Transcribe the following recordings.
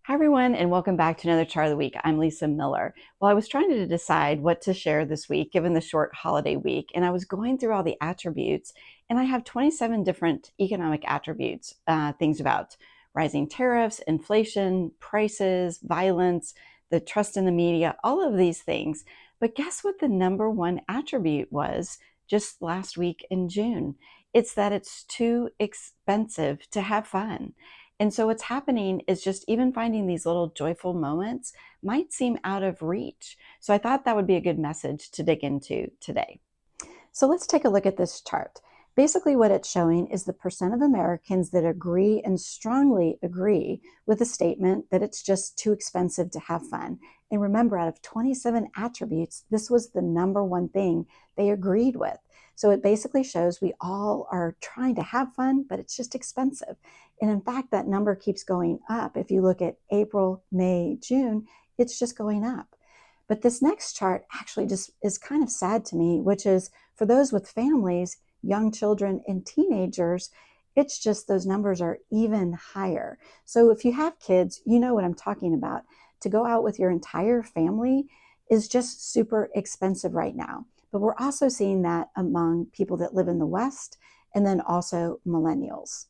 Hi, everyone, and welcome back to another Chart of the Week. I'm Lisa Miller. Well, I was trying to decide what to share this week, given the short holiday week, and I was going through all the attributes, and I have 27 different economic attributes, things about rising tariffs, inflation, prices, violence, the trust in the media, all of these things. But guess what the number one attribute was just last week in June? It's that it's too expensive to have fun. And so what's happening is just even finding these little joyful moments might seem out of reach. So I thought that would be a good message to dig into today. So let's take a look at this chart. Basically, what it's showing is the percent of Americans that agree and strongly agree with the statement that it's just too expensive to have fun. And remember, out of 27 attributes, this was the number one thing they agreed with. So it basically shows we all are trying to have fun, but it's just expensive. And in fact, that number keeps going up. If you look at April, May, June, it's just going up. But this next chart actually just is kind of sad to me, which is for those with families, young children, and teenagers, it's just those numbers are even higher. So if you have kids, you know what I'm talking about. To go out with your entire family is just super expensive right now. But we're also seeing that among people that live in the West and then also millennials.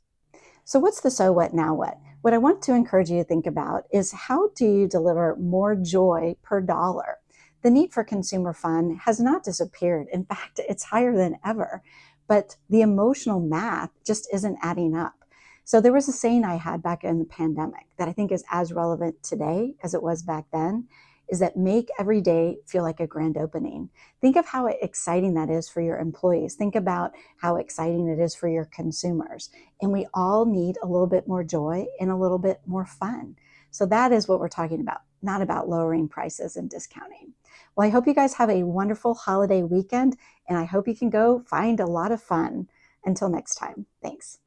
So what's the so what, now what? What I want to encourage you to think about is how do you deliver more joy per dollar? The need for consumer fun has not disappeared. In fact, it's higher than ever, but the emotional math just isn't adding up. So there was a saying I had back in the pandemic that I think is as relevant today as it was back then, is that make every day feel like a grand opening. Think of how exciting that is for your employees. Think about how exciting it is for your consumers. And we all need a little bit more joy and a little bit more fun. So that is what we're talking about, not about lowering prices and discounting. Well, I hope you guys have a wonderful holiday weekend, and I hope you can go find a lot of fun. Until next time, thanks.